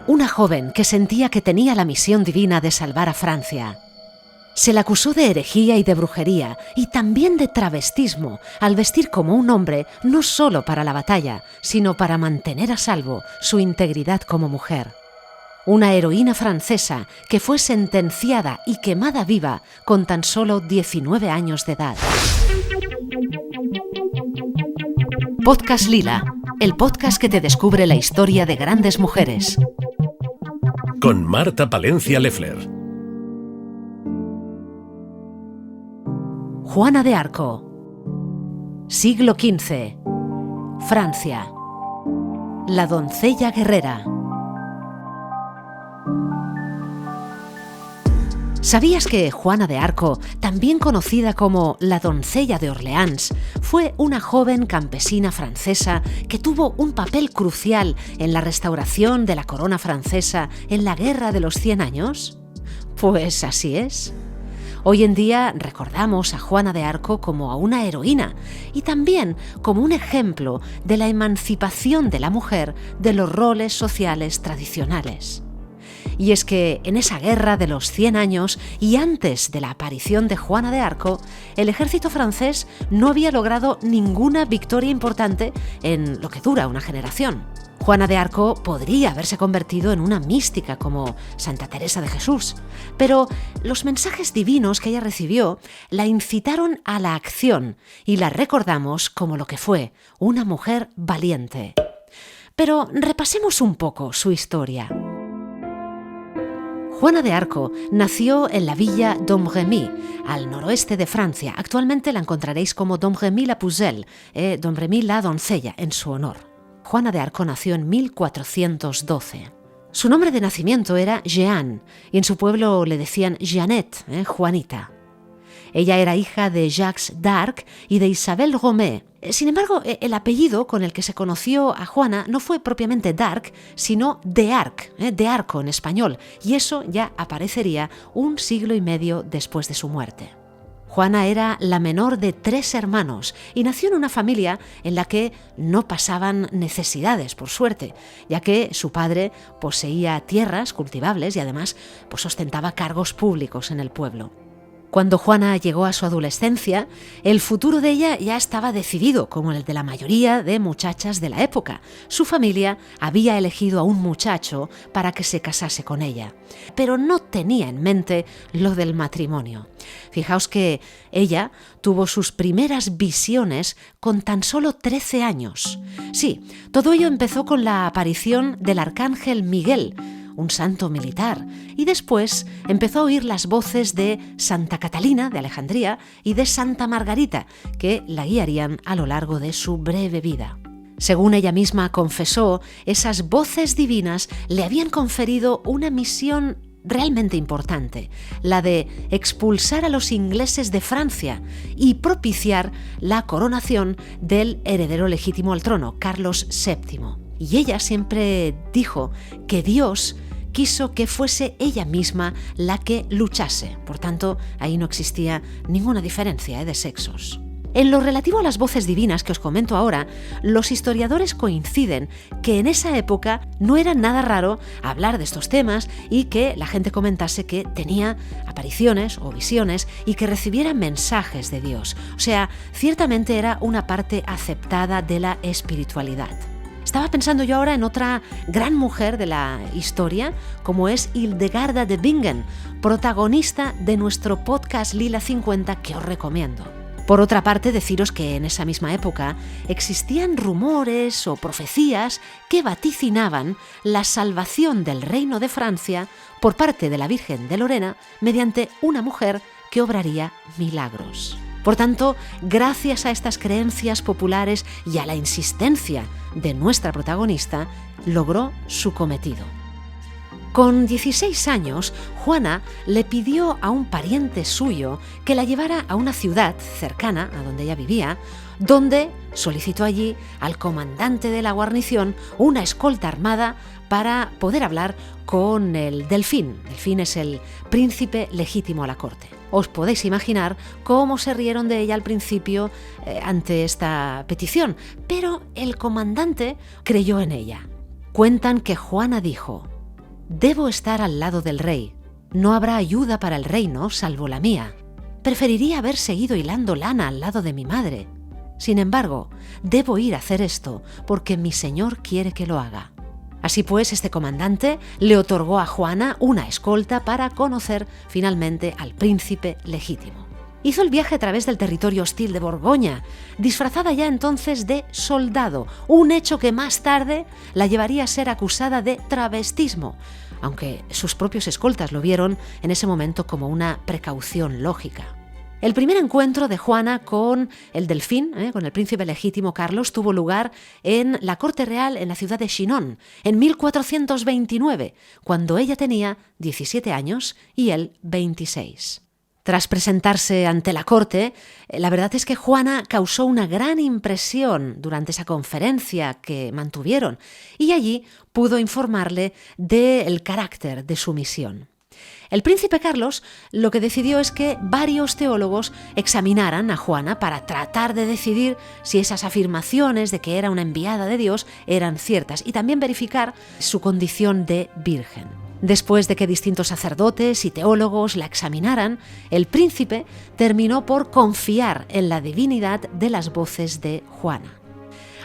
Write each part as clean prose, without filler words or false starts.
una joven que sentía que tenía la misión divina de salvar a Francia. Se la acusó de herejía y de brujería, y también de travestismo, al vestir como un hombre no solo para la batalla, sino para mantener a salvo su integridad como mujer. Una heroína francesa que fue sentenciada y quemada viva con tan solo 19 años de edad. Podcast Lila, el podcast que te descubre la historia de grandes mujeres. Con Marta Palencia Leffler. Juana de Arco. Siglo XV. Francia. La doncella guerrera. ¿Sabías que Juana de Arco, también conocida como la doncella de Orleans, fue una joven campesina francesa que tuvo un papel crucial en la restauración de la corona francesa en la Guerra de los 100 años? Pues así es. Hoy en día recordamos a Juana de Arco como a una heroína y también como un ejemplo de la emancipación de la mujer de los roles sociales tradicionales. Y es que en esa guerra de los 100 años y antes de la aparición de Juana de Arco, el ejército francés no había logrado ninguna victoria importante en lo que dura una generación. Juana de Arco podría haberse convertido en una mística como Santa Teresa de Jesús, pero los mensajes divinos que ella recibió la incitaron a la acción y la recordamos como lo que fue, una mujer valiente. Pero repasemos un poco su historia. Juana de Arco nació en la villa Domremy, al noroeste de Francia. Actualmente la encontraréis como Domremy-la-Pucelle, Domremy la doncella, en su honor. Juana de Arco nació en 1412. Su nombre de nacimiento era Jeanne, y en su pueblo le decían Jeannette, Juanita. Ella era hija de Jacques d'Arc y de Isabelle Romée. Sin embargo, el apellido con el que se conoció a Juana no fue propiamente d'Arc, sino de Arc, de Arco en español, y eso ya aparecería un siglo y medio después de su muerte. Juana era la menor de 3 hermanos y nació en una familia en la que no pasaban necesidades, por suerte, ya que su padre poseía tierras cultivables y además ostentaba cargos públicos en el pueblo. Cuando Juana llegó a su adolescencia, el futuro de ella ya estaba decidido, como el de la mayoría de muchachas de la época. Su familia había elegido a un muchacho para que se casase con ella, pero no tenía en mente lo del matrimonio. Fijaos que ella tuvo sus primeras visiones con tan solo 13 años. Sí, todo ello empezó con la aparición del arcángel Miguel, un santo militar, y después empezó a oír las voces de Santa Catalina de Alejandría y de Santa Margarita, que la guiarían a lo largo de su breve vida. Según ella misma confesó, esas voces divinas le habían conferido una misión realmente importante, la de expulsar a los ingleses de Francia y propiciar la coronación del heredero legítimo al trono, Carlos VII. Y ella siempre dijo que Dios quiso que fuese ella misma la que luchase. Por tanto, ahí no existía ninguna diferencia de sexos. En lo relativo a las voces divinas que os comento ahora, los historiadores coinciden que en esa época no era nada raro hablar de estos temas y que la gente comentase que tenía apariciones o visiones y que recibiera mensajes de Dios. O sea, ciertamente era una parte aceptada de la espiritualidad. Estaba pensando yo ahora en otra gran mujer de la historia, como es Hildegarda de Bingen, protagonista de nuestro podcast Lila 50, que os recomiendo. Por otra parte, deciros que en esa misma época existían rumores o profecías que vaticinaban la salvación del reino de Francia por parte de la Virgen de Lorena mediante una mujer que obraría milagros. Por tanto, gracias a estas creencias populares y a la insistencia de nuestra protagonista, logró su cometido. Con 16 años, Juana le pidió a un pariente suyo que la llevara a una ciudad cercana a donde ella vivía, donde solicitó allí al comandante de la guarnición una escolta armada para poder hablar con el Delfín. Delfín es el príncipe legítimo a la corte. Os podéis imaginar cómo se rieron de ella al principio ante esta petición, pero el comandante creyó en ella. Cuentan que Juana dijo: Debo estar al lado del rey. No habrá ayuda para el reino salvo la mía. Preferiría haber seguido hilando lana al lado de mi madre. Sin embargo, debo ir a hacer esto porque mi señor quiere que lo haga. Así pues, este comandante le otorgó a Juana una escolta para conocer finalmente al príncipe legítimo. Hizo el viaje a través del territorio hostil de Borgoña, disfrazada ya entonces de soldado, un hecho que más tarde la llevaría a ser acusada de travestismo, aunque sus propios escoltas lo vieron en ese momento como una precaución lógica. El primer encuentro de Juana con el delfín, con el príncipe legítimo Carlos, tuvo lugar en la corte real en la ciudad de Chinon, en 1429, cuando ella tenía 17 años y él 26. Tras presentarse ante la corte, la verdad es que Juana causó una gran impresión durante esa conferencia que mantuvieron y allí pudo informarle del carácter de su misión. El príncipe Carlos lo que decidió es que varios teólogos examinaran a Juana para tratar de decidir si esas afirmaciones de que era una enviada de Dios eran ciertas y también verificar su condición de virgen. Después de que distintos sacerdotes y teólogos la examinaran, el príncipe terminó por confiar en la divinidad de las voces de Juana.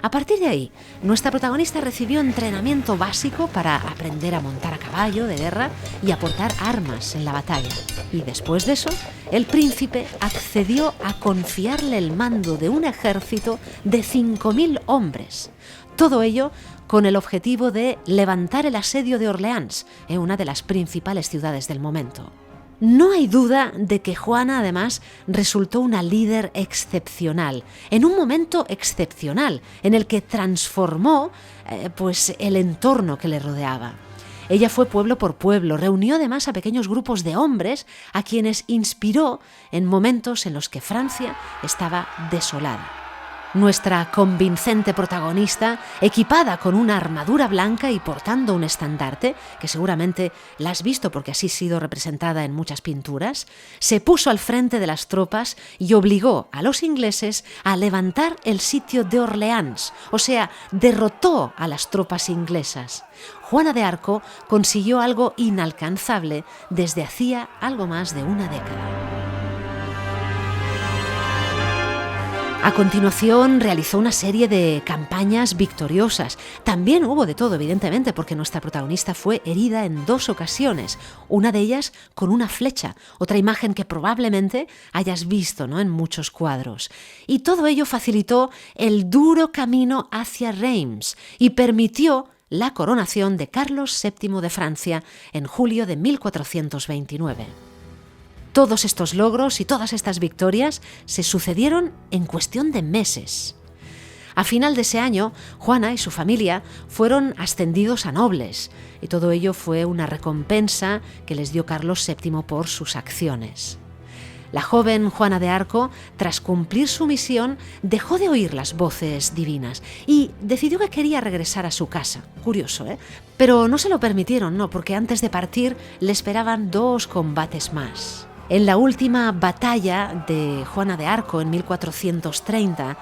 A partir de ahí, nuestra protagonista recibió entrenamiento básico para aprender a montar a caballo de guerra y a portar armas en la batalla. Y después de eso, el príncipe accedió a confiarle el mando de un ejército de 5.000 hombres. Todo ello con el objetivo de levantar el asedio de Orleans, una de las principales ciudades del momento. No hay duda de que Juana, además, resultó una líder excepcional, en un momento excepcional, en el que transformó el entorno que le rodeaba. Ella fue pueblo por pueblo, reunió además a pequeños grupos de hombres a quienes inspiró en momentos en los que Francia estaba desolada. Nuestra convincente protagonista, equipada con una armadura blanca y portando un estandarte, que seguramente la has visto porque así ha sido representada en muchas pinturas, se puso al frente de las tropas y obligó a los ingleses a levantar el sitio de Orleans, o sea, derrotó a las tropas inglesas. Juana de Arco consiguió algo inalcanzable desde hacía algo más de una década. A continuación realizó una serie de campañas victoriosas. También hubo de todo, evidentemente, porque nuestra protagonista fue herida en 2 ocasiones, una de ellas con una flecha, otra imagen que probablemente hayas visto, ¿no?, en muchos cuadros. Y todo ello facilitó el duro camino hacia Reims y permitió la coronación de Carlos VII de Francia en julio de 1429. Todos estos logros y todas estas victorias se sucedieron en cuestión de meses. A final de ese año, Juana y su familia fueron ascendidos a nobles, y todo ello fue una recompensa que les dio Carlos VII por sus acciones. La joven Juana de Arco, tras cumplir su misión, dejó de oír las voces divinas y decidió que quería regresar a su casa. Curioso, ¿eh? Pero no se lo permitieron, no, porque antes de partir le esperaban 2 combates más. En la última batalla de Juana de Arco en 1430,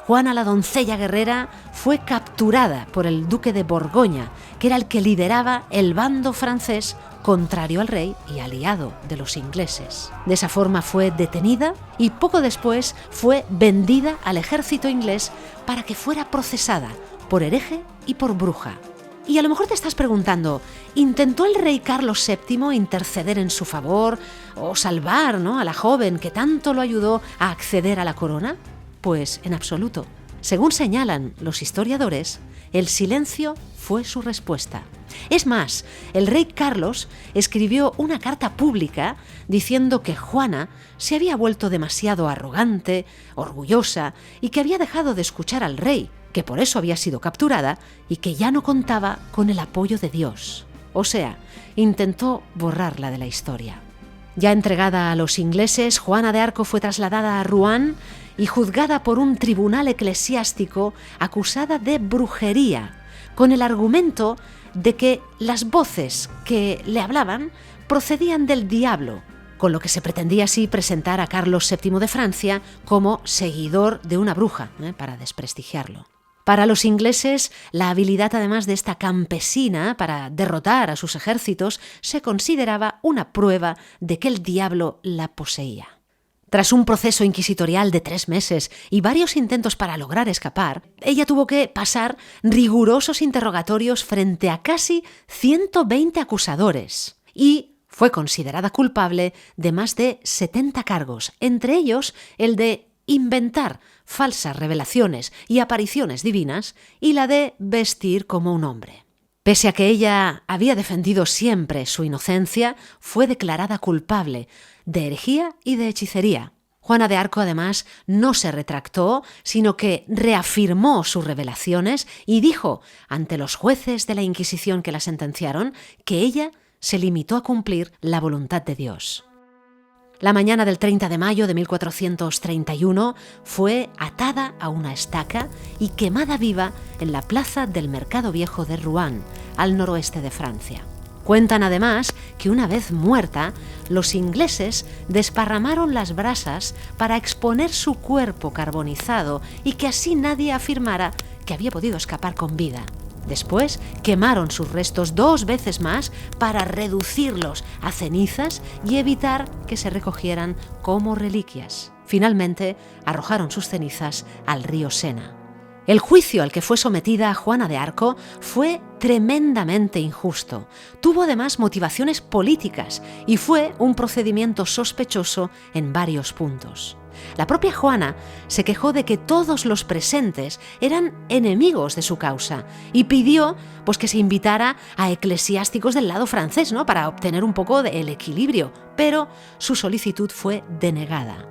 Juana la doncella guerrera fue capturada por el duque de Borgoña, que era el que lideraba el bando francés contrario al rey y aliado de los ingleses. De esa forma fue detenida y poco después fue vendida al ejército inglés para que fuera procesada por hereje y por bruja. Y a lo mejor te estás preguntando, ¿intentó el rey Carlos VII interceder en su favor o salvar, ¿no?, a la joven que tanto lo ayudó a acceder a la corona? Pues en absoluto. Según señalan los historiadores, el silencio fue su respuesta. Es más, el rey Carlos escribió una carta pública diciendo que Juana se había vuelto demasiado arrogante, orgullosa y que había dejado de escuchar al rey, que por eso había sido capturada y que ya no contaba con el apoyo de Dios. O sea, intentó borrarla de la historia. Ya entregada a los ingleses, Juana de Arco fue trasladada a Rouen y juzgada por un tribunal eclesiástico acusada de brujería, con el argumento de que las voces que le hablaban procedían del diablo, con lo que se pretendía así presentar a Carlos VII de Francia como seguidor de una bruja, para desprestigiarlo. Para los ingleses, la habilidad además de esta campesina para derrotar a sus ejércitos se consideraba una prueba de que el diablo la poseía. Tras un proceso inquisitorial de 3 meses y varios intentos para lograr escapar, ella tuvo que pasar rigurosos interrogatorios frente a casi 120 acusadores y fue considerada culpable de más de 70 cargos, entre ellos el de inventar falsas revelaciones y apariciones divinas y la de vestir como un hombre. Pese a que ella había defendido siempre su inocencia, fue declarada culpable de herejía y de hechicería. Juana de Arco, además, no se retractó, sino que reafirmó sus revelaciones y dijo ante los jueces de la Inquisición que la sentenciaron que ella se limitó a cumplir la voluntad de Dios. La mañana del 30 de mayo de 1431 fue atada a una estaca y quemada viva en la plaza del Mercado Viejo de Rouen, al noroeste de Francia. Cuentan además que una vez muerta, los ingleses desparramaron las brasas para exponer su cuerpo carbonizado y que así nadie afirmara que había podido escapar con vida. Después quemaron sus restos 2 veces más para reducirlos a cenizas y evitar que se recogieran como reliquias. Finalmente arrojaron sus cenizas al río Sena. El juicio al que fue sometida Juana de Arco fue tremendamente injusto. Tuvo además motivaciones políticas y fue un procedimiento sospechoso en varios puntos. La propia Juana se quejó de que todos los presentes eran enemigos de su causa y pidió que se invitara a eclesiásticos del lado francés, para obtener un poco del equilibrio, pero su solicitud fue denegada.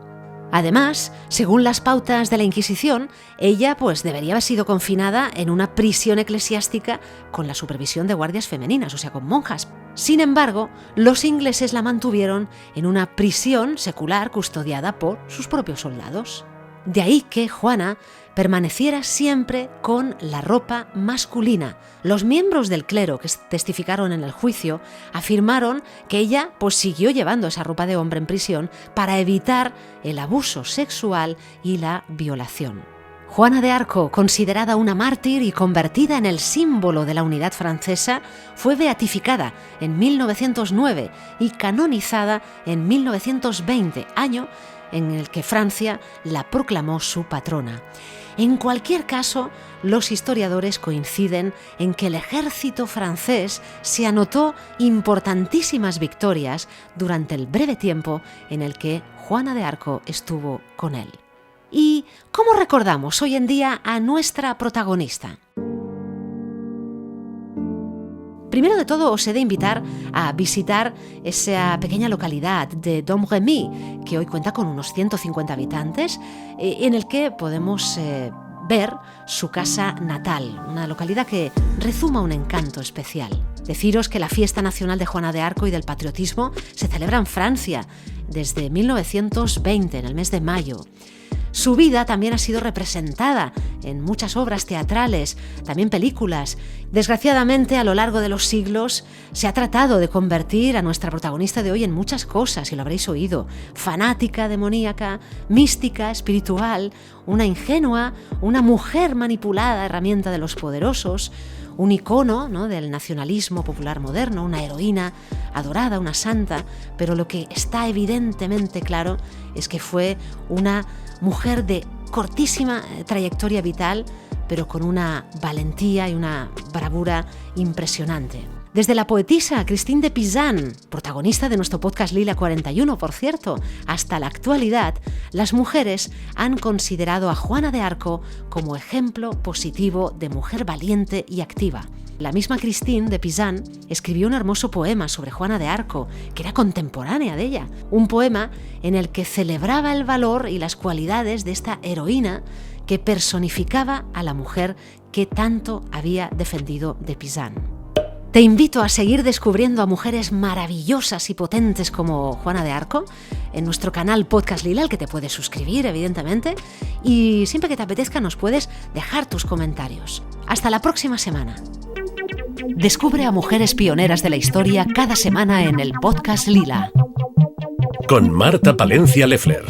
Además, según las pautas de la Inquisición, ella debería haber sido confinada en una prisión eclesiástica con la supervisión de guardias femeninas, o sea, con monjas. Sin embargo, los ingleses la mantuvieron en una prisión secular custodiada por sus propios soldados. De ahí que Juana permaneciera siempre con la ropa masculina. Los miembros del clero que testificaron en el juicio afirmaron que ella siguió llevando esa ropa de hombre en prisión para evitar el abuso sexual y la violación. Juana de Arco, considerada una mártir y convertida en el símbolo de la unidad francesa, fue beatificada en 1909 y canonizada en 1920, año en el que Francia la proclamó su patrona. En cualquier caso, los historiadores coinciden en que el ejército francés se anotó importantísimas victorias durante el breve tiempo en el que Juana de Arco estuvo con él. ¿Y cómo recordamos hoy en día a nuestra protagonista? Primero de todo, os he de invitar a visitar esa pequeña localidad de Domremy, que hoy cuenta con unos 150 habitantes, en el que podemos ver su casa natal, una localidad que rezuma un encanto especial. Deciros que la fiesta nacional de Juana de Arco y del patriotismo se celebra en Francia desde 1920, en el mes de mayo. Su vida también ha sido representada en muchas obras teatrales, también películas. Desgraciadamente, a lo largo de los siglos, se ha tratado de convertir a nuestra protagonista de hoy en muchas cosas, y lo habréis oído. Fanática, demoníaca, mística, espiritual, una ingenua, una mujer manipulada, herramienta de los poderosos, un icono, del nacionalismo popular moderno, una heroína adorada, una santa, pero lo que está evidentemente claro es que fue una mujer de cortísima trayectoria vital, pero con una valentía y una bravura impresionante. Desde la poetisa Christine de Pizan, protagonista de nuestro podcast Lila 41, por cierto, hasta la actualidad, las mujeres han considerado a Juana de Arco como ejemplo positivo de mujer valiente y activa. La misma Christine de Pizan escribió un hermoso poema sobre Juana de Arco, que era contemporánea de ella. Un poema en el que celebraba el valor y las cualidades de esta heroína que personificaba a la mujer que tanto había defendido de Pizan. Te invito a seguir descubriendo a mujeres maravillosas y potentes como Juana de Arco en nuestro canal Podcast Lila, al que te puedes suscribir, evidentemente, y siempre que te apetezca nos puedes dejar tus comentarios. Hasta la próxima semana. Descubre a mujeres pioneras de la historia cada semana en el Podcast Lila. Con Marta Palencia Leffler.